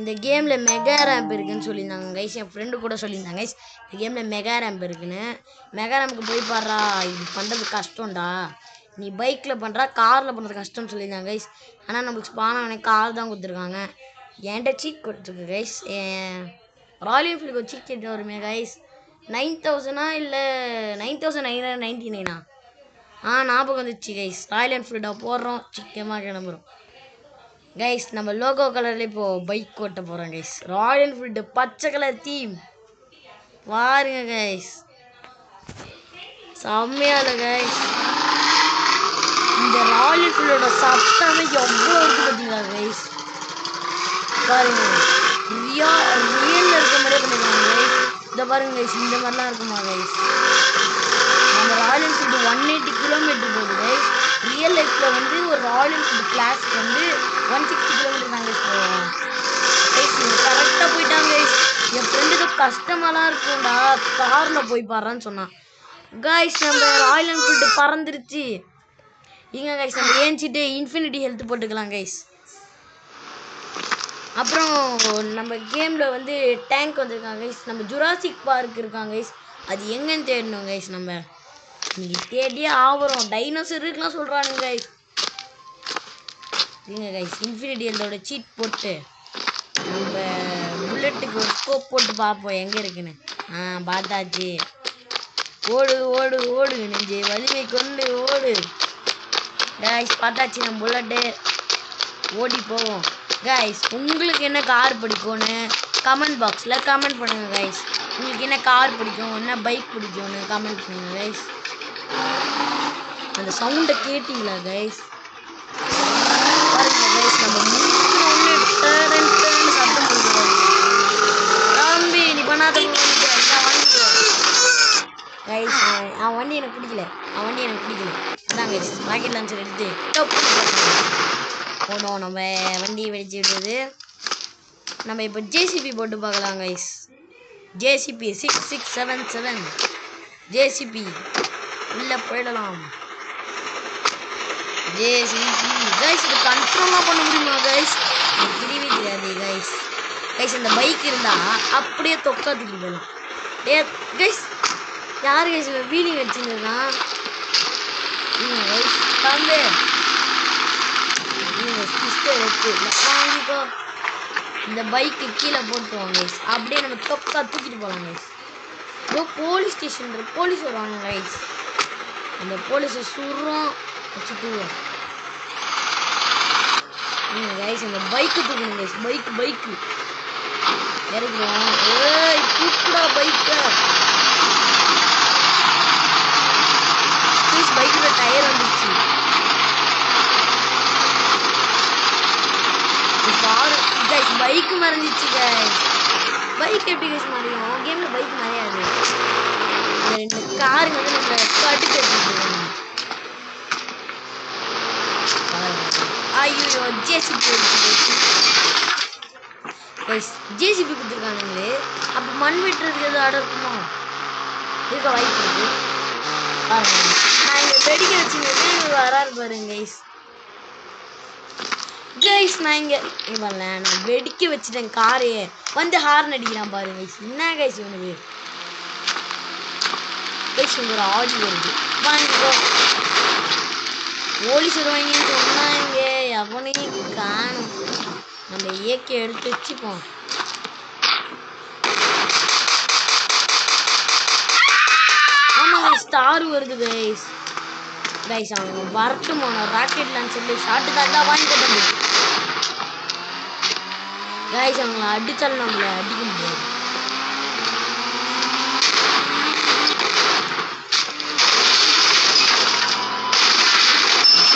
இந்த கேமில் mega ramp இருக்குன்னு சொல்லியிருந்தாங்க கைஸ். என் ஃப்ரெண்டு கூட சொல்லியிருந்தாங்க கைஸ் இந்த கேமில் மெகா ரேம்ப் இருக்குன்னு. மெகா ரேம்புக்கு போய் பாடுறா, இது பண்ணுறது கஷ்டம்டா, நீ பைக்கில் பண்ணுறா காரில் பண்ணுறது கஷ்டம்னு சொல்லியிருந்தாங்க கைஸ். ஆனால் நம்மளுக்கு ஸ்பானானே கார் தான் கொடுத்துருக்காங்க. என்கிட்ட சீட் கொடுத்துருக்கு கைஸ். ராயல் என்ஃபீல்டுக்கு ஒரு சீட் கேட்டு வருமே கைஸ், 9000 இல்லை 9999 ஞாபகம் வந்துச்சு கைஸ். ராயல் என்ஃபீல்டை போடுறோம், சீக்கிரமாக கிளம்புறோம் கைஸ். நம்ம லோகோ கலர்ல இப்போ பைக் ஓட்ட போறோம் கைஸ். ராயல் என்ஃபீல்டு பச்சை கலர் தீம் பாருங்க கைஸ், செம்மையா இல்லை கைஸ். இந்த ராயல் என்ஃபீல்டோட சத்தமே எவ்வளோ இருக்கு பார்த்தீங்களா கைஸ். பாருங்க ரியல்ல இருக்க மாதிரியே பண்ணிருக்காங்க கைஸ். இதை பாருங்க கைஸ், இந்த மாதிரிலாம் இருக்குமா கைஸ். நம்ம ராயல் என்ஃபீல்டு 180 கிலோமீட்டர் போகுது கைஸ். ரியல் லைஃப்பில் வந்து ஒரு ராயல் என்ஃபீல்டு கிளாஸ்க்கு வந்து 160 கிலோமீட்டர் தாங்க போவோம் கைஸ். கரெக்டாக போயிட்டாங்க கைஸ். என் ஃப்ரெண்டுக்கு கஷ்டமாலாம் இருக்கும்டா, காரில் போய் பாடுறான்னு சொன்னான் கைஸ். நம்ம ராயல் என்ஃபீல்டு பறந்துருச்சு. இங்கே கைஸ் நம்ம ஏஞ்சிட்டு இன்ஃபினிட்டி ஹெல்த் போட்டுக்கலாம் கைஸ். அப்புறம் நம்ம கேமில் வந்து டேங்க் வந்திருக்காங்க கைஸ். நம்ம ஜுராசிக் பார்க் இருக்காங்க கைஸ், அது எங்கன்னு தேடணும் கைஸ். நம்ம இன்னைக்கு தேடியே ஆவறோம். டைனோசர் இருக்குலாம் சொல்கிறானுங்க கைஸ். இங்க கைஸ் இன்ஃபினிட்டி ஹெல்த்தோட சீட் போட்டு நம்ம புல்லட்டுக்கு ஒரு ஸ்கோப் போட்டு பார்ப்போம் எங்கே இருக்குன்னு. பார்த்தாச்சு. ஓடு ஓடு ஓடு நெஞ்சு வலிமை கொண்டு ஓடு கைஸ். பார்த்தாச்சு நம்ம புல்லட்டு, ஓடி போவோம் கைஸ். உங்களுக்கு என்ன கார் பிடிக்கும்னு கமெண்ட் பாக்ஸில் கமெண்ட் பண்ணுங்க கைஸ். உங்களுக்கு என்ன கார் பிடிக்கும், என்ன பைக் பிடிக்கும்னு கமெண்ட் பண்ணுங்க கைஸ். அந்த சவுண்டை கேட்டிங்களா கைஸ்? பாருங்க கைஸ், நம்ம முடிக்கிறோன்னு சத்தம் கொடுக்குறோம். தம்பி நீ பண்ணாத கைஸ். அவன் வண்டி எனக்கு பிடிக்கல, அதான் கைஸ் ராக்கெட் லான்ச்சர் எடுத்து போனோம். நம்ம வண்டி வெடிச்சு விடுறது. நம்ம இப்போ ஜேசிபி போட்டு பார்க்கலாம் கைஸ். ஜேசிபி 6677 ஜேசிபி உள்ள போயிடலாம். ஜேசிபி கைஸ், இது கண்ட்ரோலாக பண்ண முடியுமா கைஸ்? எனக்கு தெரியவே தெரியாது கைஸ். கைஸ் இந்த பைக் இருந்தால் அப்படியே தொக்கா தூக்கி போயிடலாம். கைஸ் யார் கைஸ் வீலிங் வச்சுருக்கான் கைஸ்? தம்பி சிஸ்டர் எடுத்து வாங்கிக்கோ. இந்த பைக்கு கீழே போட்டுருவாங்க கைஸ், அப்படியே நம்ம தொக்கா தூக்கிட்டு போகலாம் கைஸ். இதோ போலீஸ் ஸ்டேஷன் போலீஸ் வருவாங்க கைஸ். அந்த போலீஸை சுடுறோம் வச்சு தூவோம் கைஸ். அந்த பைக்கு தூக்கணும் கைஸ். பைக்கு இறக்குறோம். ஏய் தூக்குடா பைக்கை. பைக்கில் டயர் வந்துருச்சு. கைஸ் பைக்கு மறைஞ்சிச்சு கைஸ். பைக் எப்படி கைஸ் மறையும்? கேமில் பைக் மறையாது. இந்த 2 காருங்க வந்து நம்ம கட்டு கட்டிட்டு ஐயோ ஜேசிபி போயிடுச்சு கைஸ். ஜேசிபி கொடுத்துருக்கானுங்களே, அப்போ மண் வெட்டுறதுக்கு எதுவும் ஆர்டர் இருக்குமா? இருக்க வாய்ப்பு இருக்கு. பாருங்க நான் இங்கே வெடிக்க வச்சுருக்கேன், வராது பாருங்க கைஸ். கைஸ் நான் இங்கே வரல, நான் வெடிக்க வச்சுட்டேன். காரே வந்து ஹார்ன் அடிக்கிறான் பாருங்க கைஸ். என்ன கைஸ் இவனுக்கு கைஸ் ஒரு ஆடி வருது. வாங்கிக்கோ. போலீஸ் வருவாங்கன்னு சொன்னாங்க, எவனையும் காணும். நம்ம ஏக்கை எடுத்து வச்சுப்போம். ஆமாம் ஸ்டார் வருது கைஸ். கைஸ் அவங்க வரட்டும், ராக்கெட் லான்ச்சர்ல ஷார்ட் தான் வாங்கிட்டு கைஸ். அவங்கள அடிச்சாலும் நம்மள அடிக்க முடியாது.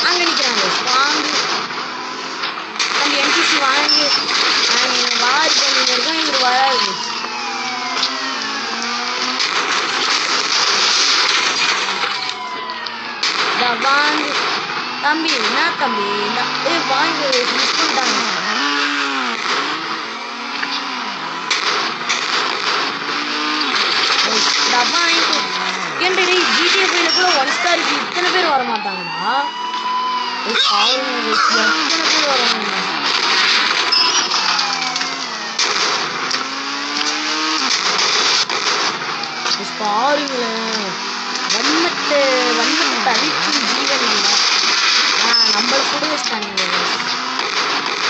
அங்க நிக்கிறாங்க வாங்கி நம்ம என்சிசி வாங்கி வாரி பண்ணிட்டு இருக்கோம். இங்க வராது வாங்கி தம்பி. என்ன தம்பி வாங்கி மிஸ் பண்ணிட்டாங்க. ஏன்டா ஜிடிஎஃப்ல கூட 1 ஸ்டாருக்கு இத்தனை பேர் வர மாட்டாங்கடா. எத்தனை பேர் வராங்க? பாருங்களேன், வன்மத்தை அழிக்கும் ஜீவன் இல்லை. நம்மளை கூட வச்சுட்டானுங்க,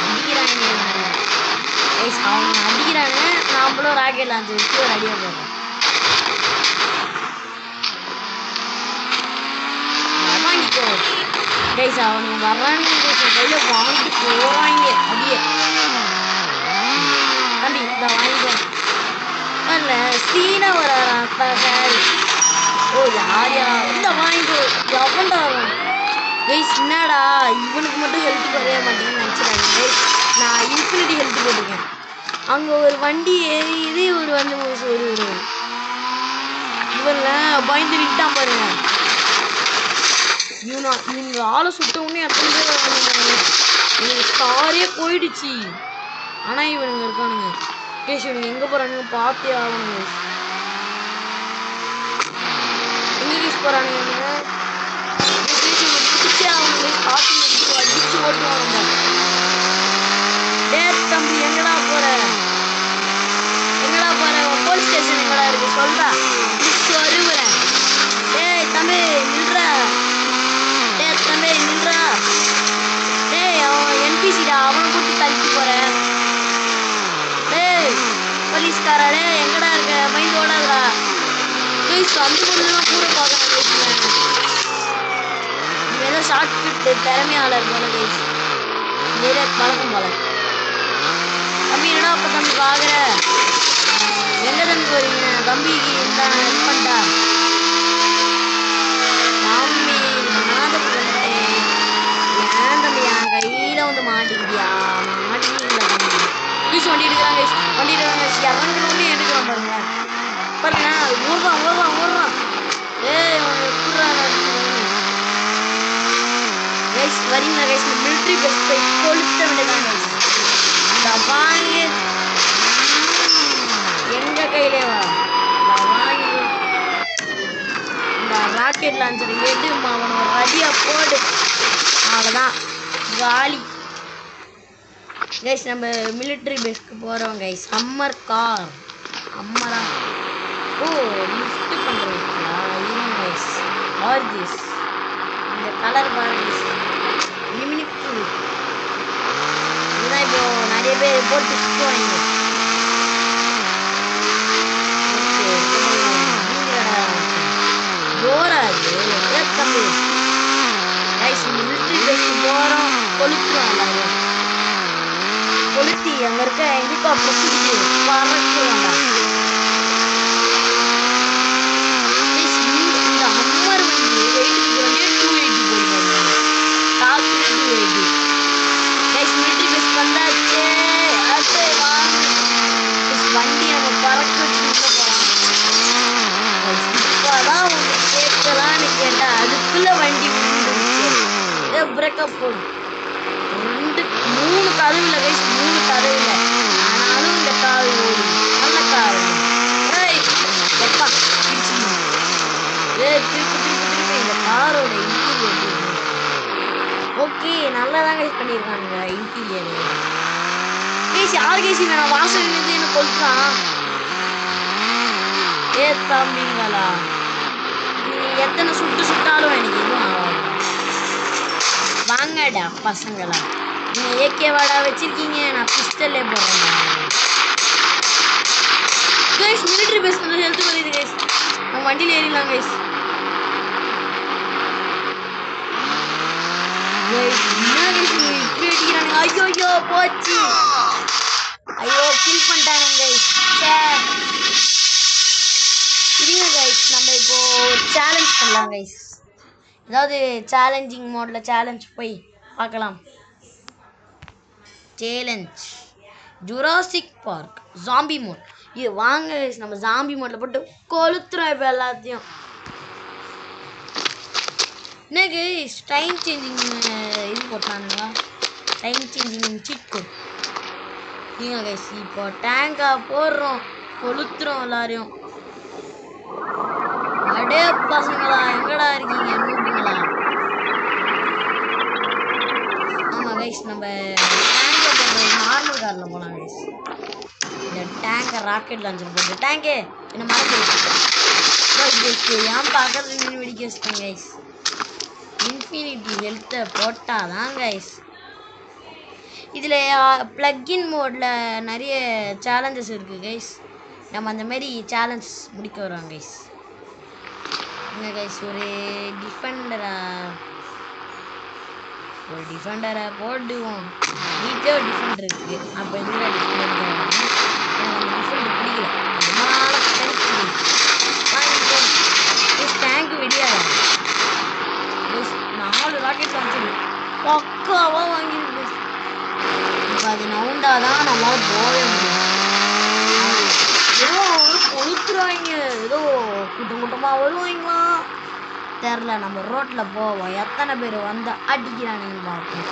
அடிக்கிறாங்க. அவங்க அடிக்கிறாங்க, நம்மளும் ராக்கெட் லான்ச் வச்சு ஒரு அடியாக போடுறோம். வாங்கிக்கோ கைஸ், அவனுக்கு வர்றானுங்க கையில வாங்கிட்டு போவாங்க அப்படியே. தம்பி இந்த வாங்கிக்கோ இல்ல சீனா வரான். ஓ யார் இந்த வாங்கிக்கோ எவன்டா கைஸ். என்னடா இவனுக்கு மட்டும் ஹெல்த் குறைய மாட்டேங்குன்னு நினச்சிடாங்க கைஸ். நான் இன்ஃபினிட்டி ஹெல்த் போட்டிருக்கேன். அங்கே ஒரு வண்டி ஏறி ஒரு வந்து இவன் பயந்து நிட்டான் பாருங்க. இவங்க ஆளை சுட்ட உடனே எத்தனை பேர் வரானுங்க. இவனுக்கு ஸ்டாரே போயிடுச்சு. ஆனால் இவனுங்க இருக்கானுங்க கேஷ். இவனுங்க எங்கே போகிறானுங்க பார்த்தே ஆகணுங்க. எங்கே கேஷ் போகிறானுங்க பிடிச்சே ஆகணுங்க. பார்த்து அடிச்சு ஓட்டுவானுங்க. டே தம்பி எங்கடா போற போலீஸ் ஸ்டேஷன் எங்கடா இருக்கு சொல்றா, பிடிச்சு வருவேன். டேய் தம்பி நில்றா, டேய் அவன் என்பிசிடா, அவனை கூட்டி தள்ளிட்டு போறேன். டேய் போலீஸ்காரா, டேய் எங்கடா இருக்க மைண்ட் ஓடாதா ப்ளீஸ். அந்த பொண்ணுலாம் கூட பார்க்கணும். ஏதோ ஷார்ட் ஃபிட் திறமையாளர் போல கைஸ், நிறைய பழக்கம் போல. தம்பி என்னடா அப்போ தம்பி பார்க்குற, எங்கே தம்பி போறீங்க? தம்பிக்கு ஹெல்ப் பண்ணிட்டா தம்பி. நான் ஏன் தம்பி என் கையில் வந்து மாட்டிக்கிட்டியா? மாட்டிக்கிங்களா தம்பி? ப்ளீஸ் வண்டி எடுக்கிறாங்க, இறங்கணும்னு எடுக்கிறோம் பாருங்க. ஓடுறான். ஏய் கைஸ் வரீங்களா கைஸ்? மிலிட்ரி பஸ் போய் கொளுத்த வேண்டியதாங்க. வாங்க எங்க கையிலே வாங்கி இந்த ராக்கெட் லான்ச்சர் எடுமா, அவனை ஒரு அடியா போடு. அவ்வளோதான் காலி கைஸ். நம்ம மிலிட்ரி பேஸ்க்கு போகிறோம் கைஸ். சம்மர் கார் அம்மரா. ஓ லிஃப்ட் பண்ணுறீங்களா? இருங்க கைஸ். ஆர்ஜிஸ் இந்த கலர் பாருங்க, லிமினிக்கு இதுதான் இப்போ நிறைய பேர் போட்டு சுற்றுவாங்க. போராது தம்பி கைஸ். மிலிட்ரி பேஸ்க்கு போகிறோம், கொளுத்துறோம் எல்லாரும். கொளுத்தி அங்கே இருக்க ஹெலிகாப்டர் சுற்றி பறக்குவாங்க. இந்த ஹம்மர் வண்டி வெயிட்டுக்கு வந்து 280 போயிருக்காங்க. Top 280 guys. மிலிட்ரி பேஸ் வந்தாச்சு. அது வாங்க வண்டி நம்ம பறக்க வச்சுட்டு போகலாம். இப்போதான் உங்களுக்கு கேட்கலான்னு கேட்டால் அதுக்குள்ளே வண்டி விழுந்துருச்சு. ஏதோ பிரேக்கப் போடும். 3 கதவு இல்லை கைஸ், 3 கதவு இல்லை. ஆனாலும் இந்த கார் ஓடும். நல்ல கார். எப்பா திருப்பி இந்த காரோட இன்டீரியர் ஓகே நல்லா தான் கைஸ் பண்ணியிருக்காங்க. இன்டீரியர் கேசி யார் கேசி வேணாம் வாசல் இருந்து என்ன கொளுத்தான். தம்பிங்களா நீங்கள் எத்தனை சுட்டாலும் எனக்கு எதுவும் ஆகாது. வாங்கடா பசங்களா, நீங்கள் ஏகேவாடா வச்சிருக்கீங்க, நான் பிஸ்டல்லே போடுறேன் கைஸ். மிலிட்ரி பேஸ் கொஞ்சம் ஹெல்த் வருது கைஸ். நம்ம வண்டியில் ஏறிடலாம் கைஸ். என்ன கைஸ் இப்படி அடிக்கிறானுங்க? ஐயோ போச்சு. ஐயோ கில் பண்ணிட்டானுங்க கைஸ். இருங்க கைஸ், நம்ம இப்போ சேலஞ்ச் பண்ணலாம் கைஸ். ஏதாவது சேலஞ்சிங் மோடில் சேலஞ்ச் போய் பார்க்கலாம். Challenge Jurassic Park zombie mode. இது வாங்க கைஸ், நம்ம ஜாம்பி மோடில் போட்டு கொளுத்துறோம் இப்போ எல்லாத்தையும். என்ன கைஸ் டைம் சேஞ்சிங் இது போட்டானுங்களா? Time changing cheat code. நீங்கள் கைஸ் இப்போ டேங்காக போடுறோம், கொளுத்துறோம் எல்லாரையும். அடே பசங்களா எங்கடா இருக்கீங்க நூபுங்களா? ஆமாம் கைஸ், நம்ம டேங்கை போடுற நார்மல் காரில் போகலாம் கைஸ். இந்த டேங்கை ராக்கெட் லான்ச்சர் போட்டு டேங்கே என்ன மறந்து ஏன் பக்கத்துல நின்று வெடிக்க வச்சிட்டேன் கைஸ். இன்ஃபினிட்டி ஹெல்த்தை போட்டாதான் கைஸ். இதில் ப்ளக்இன் மோடில் நிறைய சேலஞ்சஸ் இருக்குது கைஸ். நம்ம அந்த மாதிரி சேலஞ்ச் முடிக்க வரோம் கைஸ். என்ன கைஸ், ஒரு டிஃபெண்டரை போடுவோம். வீட்டிலே ஒரு டிஃபெண்டர் இருக்குது. அப்போ எதுக்கு டிஃபெண்டர் எனக்கு அந்த டிஃபெண்டர் பிடிக்கல. அதனால டேங்க் வெடியாது. 4 ராக்கெட் லான்ச்சர் பக்காவாக வாங்கிருக்கு. இப்போ அது நவுண்டாதான் நம்மளால் போகவே முடியும். ஏதோ கொளுத்துருவாங்க, ஏதோ கூட்டமாக வருவாங்களாம் தெரில. நம்ம ரோட்டில் போவோம், எத்தனை பேர் வந்து அடிக்கிறானுன்னு பார்ப்போம்.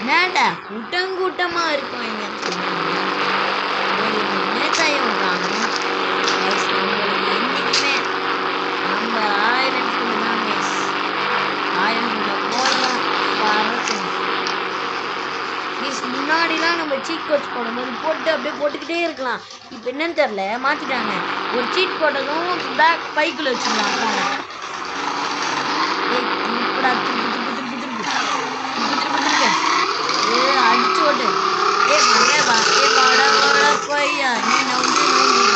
என்னடா கூட்டமாக இருக்குவாங்க நேத்தாயம் விடுறாங்க. நம்மளுக்கு என்றைக்குமே நம்ம ராயல் என்ஃபீல்டு தான் கைஸ். ராயல் என்ஃபீல்டில் போகணும் வரட்டும். முன்னாடிலாம் நம்ம சீட் கோச் போடும்போது போட்டு அப்படியே போட்டுக்கிட்டே இருக்கலாம். இப்போ என்னன்னு தெரில, மாற்றிட்டாங்க. ஒரு சீட் போட்டதும் பேக் பைக்குள்ள வச்சுக்கலாம். அடிச்சு ஓட்டு. பையா நீ நம்பி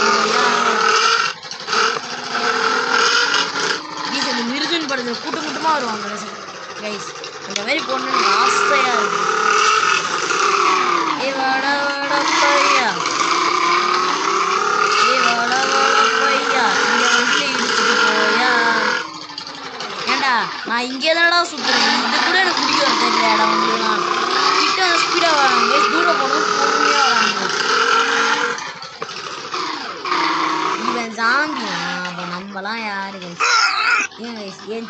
போயா. இந்த மிருகன் படத்தில் கூட்டமாக வருவாங்க கைஸ். அந்த மாதிரி போடணும்னு ஆசையாக இருக்கு. பையா பையா இந்த வண்டியில் இடிச்சுட்டு போயா. ஏண்டா நான் இங்கே தானடா சுற்றுறேன். இது கூட எனக்கு பிடிக்கும் தெரியல. இடம் வந்துலாம் கிட்ட வந்து ஸ்பீடாக வராங்க. தூரம் போனோம் பொறுமையாக வராங்க. இவன் ஜாம்பியா? அப்போ நம்மலாம் யாரு கைஸ்? ஏன் கைஸ் ஏன்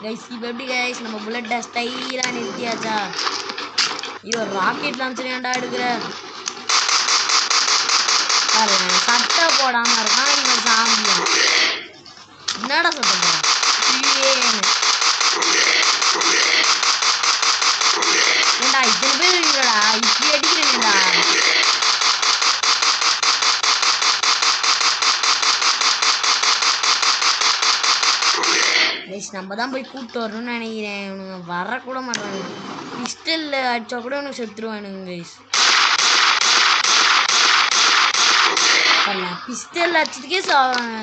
கைஸ் இப்போ எப்படி கைஸ் நம்ம புல்லட்டை ஸ்டைலாக நிறுத்தியாச்சா? இவன் ராக்கெட் லான்ச்சர் ஏன்டா எடுக்கிற? சட்டை போடாமல் இருக்கான் இவன் ஜாம்பியா. என்னடா சட்டை போட ஏண்டா இத்தனை பேர் இருக்கடா, இப்படி அடிக்கிறேன்டா. நம்ம தான் போய் கூப்பிட்டு வரணும்னு நினைக்கிறேன். இவனுங்க வரக்கூட மாட்டாங்க. பிஸ்டல்ல அடிச்சா கூட இவனுக்கு செத்துருவானுங்க கைஸ். பிஸ்டல் அடிச்சதுக்கே சாவாங்க.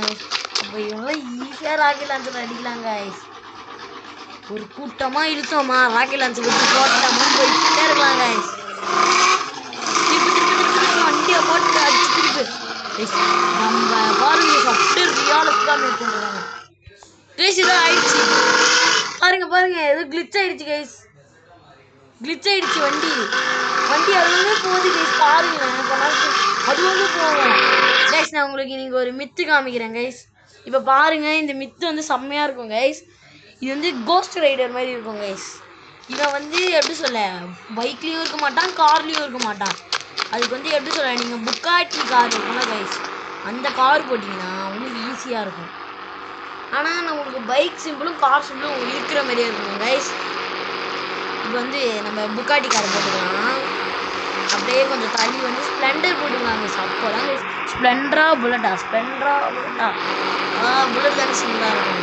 அப்போ இவங்க ஈஸியாக ராக்கெட் லான்ச்சர் அடிக்கலாம் கைஸ். ஒரு கூட்டமாக இழுத்தோமா ராக்கெட் லான்ச்சர் வச்சு போட்டோமா போயிட்டே இருக்கலாம் கைஸ். வண்டியை போட்டு அடிச்சுட்டு நம்ம பாருங்க அப்படியே ரியாலிஸ்டிக்காக மேற்கொண்டுறாங்க கைஸ். இதோ ஆயிடுச்சு பாருங்க ஏதோ கிளிச் ஆயிடுச்சு கைஸ். கிளிச் ஆயிடுச்சு வண்டி அதுவே போகுது கைஸ். பாருங்க அது வந்து போகும் கைஸ். நான் உங்களுக்கு இன்னைக்கு ஒரு மித்து காமிக்கிறேன் கைஸ். இப்போ பாருங்க இந்த மித்து வந்து செம்மையாக இருக்கும் கைஸ். இது வந்து கோஸ்ட் ரைடர் மாதிரி இருக்கும் கைஸ். இவன் வந்து எப்படி சொல்ல, பைக்லேயும் இருக்க மாட்டான் கார்லேயும் இருக்க மாட்டான். அதுக்கு வந்து எப்படி சொல்ல, நீங்கள் புக்காட்டி கார் இருக்கும்ல கைஸ், அந்த கார் போட்டிங்கன்னா உங்களுக்கு ஈஸியாக இருக்கும். ஆனால் நம்மளுக்கு பைக் சிம்பிளும் கார் சிம்பிளும் இருக்கிற மாதிரியே இருக்கும் கைஸ். இப்போ வந்து நம்ம புக்காட்டி கார் போட்டுக்கலாம். அப்படியே கொஞ்சம் தள்ளி வந்து ஸ்ப்ளெண்டர் போட்டுக்கலாம் கைஸ். அப்போ தான் கைஸ் ஸ்ப்ளெண்டரா புல்லட்டா புல்லட் தானே சிம்பிளாக இருக்கும்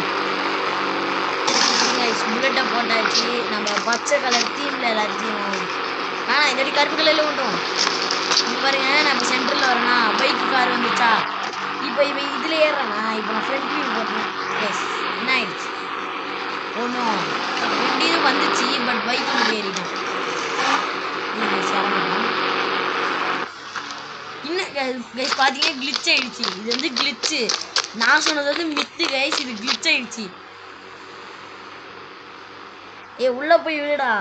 கைஸ். புல்லட்டை போட்டாச்சு. நம்ம பச்சை கலர் தீமில் எல்லாத்தையும் ஆனால் இந்த கருப்பு கலரில் விட்டோம். இப்போ பாருங்க நம்ம சென்டரில் வரேன்னா பைக்கு கார் வந்துச்சா. இப்போ இதில் ஏறுறேன்னா இப்போ நான் ஃப்ரண்ட் வியூ போட்டேன் கைஸ். என்ன ஆயிடுச்சு? ஒன்றும் ரெண்டும் வந்துச்சு. பட் பைக்கு மட்டும் ஏறிட்டோம். இன்னும் கைஸ் பார்த்தீங்கன்னா கிளிச் ஆயிடுச்சு. இது வந்து கிளிச்சு. நான் சொன்னது வந்து மித்து கைஸ். இது கிளிச் ஆயிடுச்சு. உள்ளே போய் விடுடா.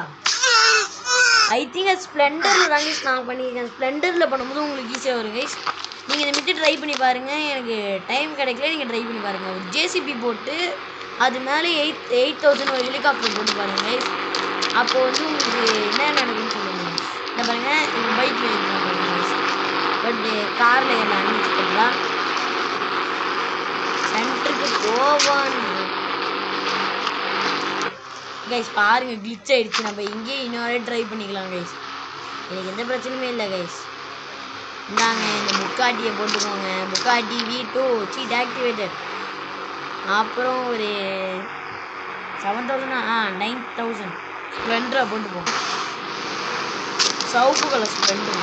ஐ திங்க் அது ஸ்ப்ளெண்டரில் தான் கைஸ் நான் பண்ணியிருக்கேன். ஸ்ப்ளெண்டரில் பண்ணும்போது உங்களுக்கு ஈஸியாக வரும் கைஸ். நீங்கள் இதை மித்து ட்ரை பண்ணி பாருங்கள். எனக்கு டைம் கிடைக்கல, நீங்கள் ட்ரை பண்ணி பாருங்கள். ஒரு ஜேசிபி போட்டு அது மேலே 8000 ஒரு ஹெலிகாப்டர் போட்டு பாருங்கள் கைஸ். அப்போது வந்து உங்களுக்கு என்ன நடக்குன்னு சொல்லுங்கள். இந்த பாருங்கள் இது பைக்கில் ஏறிக்கலாம் பாருங்கள் கைஸ். பட் காரில் என்ன அனுப்பிச்சுக்கலாம். சென்டருக்கு போவான்னு கைஸ் பாருங்கள் கிளிச் ஆகிடுச்சு. நம்ம இங்கேயே இன்னொரு ட்ரை பண்ணிக்கலாம் கைஸ். எனக்கு எந்த பிரச்சனையுமே இல்லை கைஸ். இந்தாங்க இந்த புக்காட்டியை போட்டுக்கோங்க. Bugatti V2 seat activated. அப்புறம் ஒரு 7,000 9,000 ஸ்ப்ளெண்டரை போட்டுப்போம். சவுப்பு கலர் ஸ்ப்ளெண்டர்.